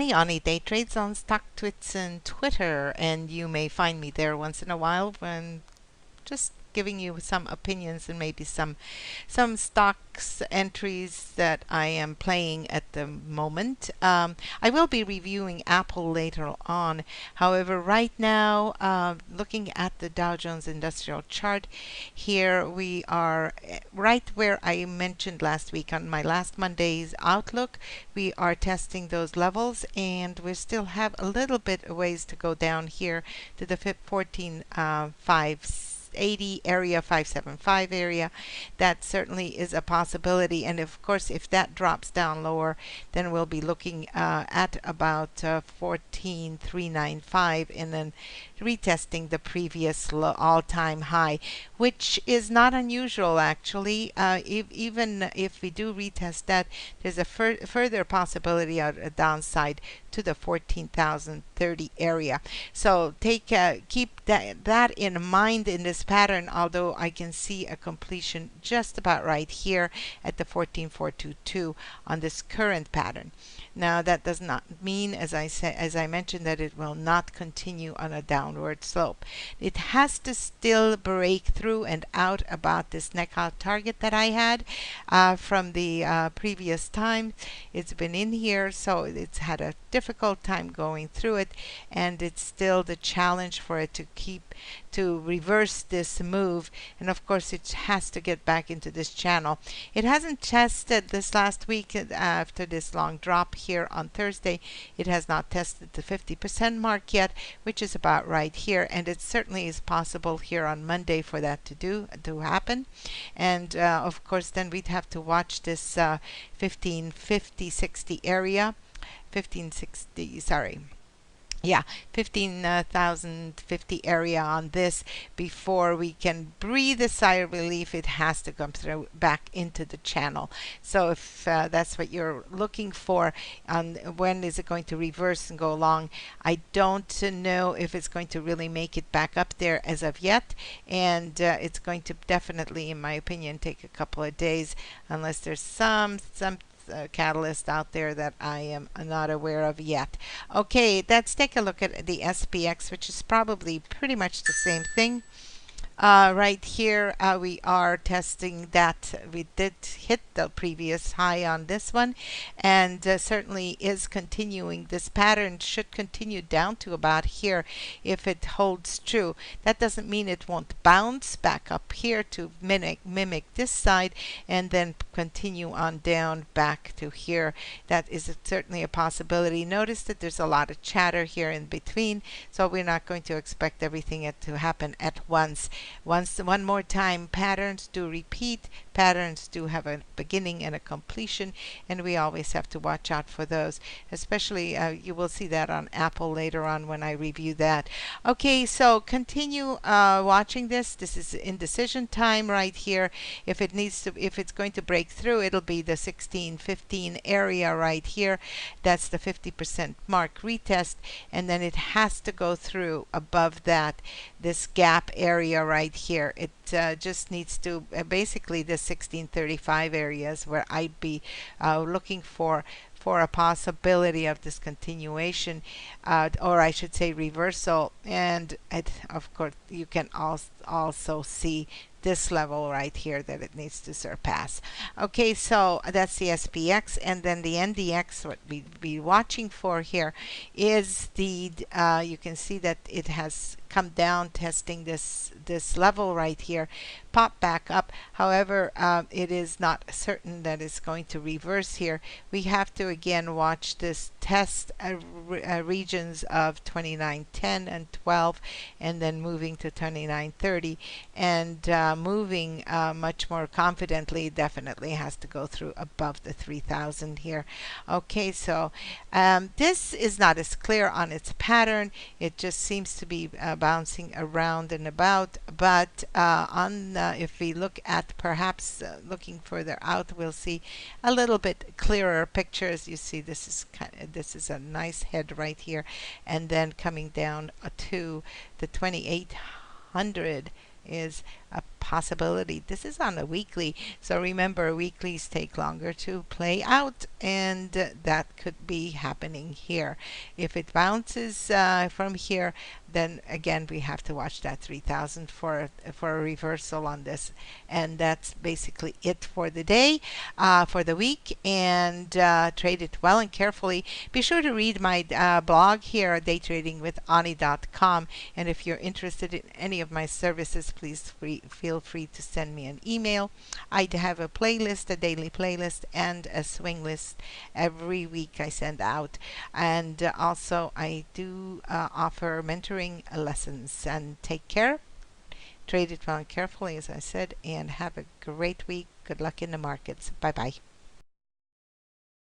Ani Ani Day Trades on StockTwits and Twitter, and you may find me there once in a while when just giving you some opinions and maybe some stocks entries that I am playing at the moment. I will be reviewing Apple later on. However, right now, looking at the Dow Jones Industrial Chart, here we are right where I mentioned last week on my last Monday's outlook. We are testing those levels, and we still have a little bit of ways to go down here to the 14,580 area, 575 area. That certainly is a possibility, and of course if that drops down lower, then we'll be looking at about 14,395 and then retesting the previous all-time high, which is not unusual actually. Even if we do retest that, there's a further possibility of a downside to the 14,030 area. So keep that in mind in this pattern, although I can see a completion just about right here at the 14,422 on this current pattern. Now that does not mean, as I mentioned, that it will not continue on a downward slope. It has to still break through and out about this knockout target that I had from the previous time. It's been in here, so it's had a difficult time going through it, and it's still the challenge for it to reverse this move, and of course it has to get back into this channel. It hasn't tested this last week after this long drop here on Thursday. It has not tested the 50% mark yet, which is about right here, and it certainly is possible here on Monday for that to happen. And of course then we'd have to watch this 1550-60 area, 1560, sorry. Yeah, 15,050 area on this before we can breathe a sigh of relief. It has to come through back into the channel. So if that's what you're looking for, when is it going to reverse and go along, I don't know if it's going to really make it back up there as of yet, and it's going to definitely, in my opinion, take a couple of days unless there's some catalyst out there that I am not aware of yet. Okay, let's take a look at the SPX, which is probably pretty much the same thing. Right here we are testing that we did hit the previous high on this one, and certainly is continuing. This pattern should continue down to about here if it holds true. That doesn't mean it won't bounce back up here to mimic this side and then continue on down back to here. That is certainly a possibility. Notice that there's a lot of chatter here in between, so we're not going to expect everything to happen at once. One more time, patterns do repeat. Patterns do have a beginning and a completion, and we always have to watch out for those. Especially, you will see that on Apple later on when I review that. Okay, so continue watching this. This is indecision time right here. If it's going to break through, it'll be the 1615 area right here. That's the 50% mark retest, and then it has to go through above that, this gap area right here. It just needs to basically the 1635 areas where I'd be looking for a possibility of this continuation, or I should say reversal. And of course you can also see this level right here that it needs to surpass. Okay, so that's the SPX, and then the NDX. What we'd be watching for here is the you can see that it has come down testing this level right here, pop back up. However, it is not certain that it's going to reverse here. We have to again watch this test regions of 2910 and 12, and then moving to 2930, and moving much more confidently. Definitely has to go through above the 3000 here. Okay, so this is not as clear on its pattern. It just seems to be bouncing around and about, but if we look at perhaps looking further out, we'll see a little bit clearer pictures. You see this is a nice head right here, and then coming down to the 2800 is a possibility. This is on a weekly, so remember, weeklies take longer to play out, and that could be happening here. If it bounces from here, then again we have to watch that 3,000 for a reversal on this. And that's basically it for the day, for the week, and trade it well and carefully. Be sure to read my blog here, daytradingwithani.com. And if you're interested in any of my services, please feel free to send me an email. I have a playlist, a daily playlist, and a swing list every week I send out. And also, I do offer mentoring lessons. And take care. Trade it well and carefully, as I said, and have a great week. Good luck in the markets. Bye bye.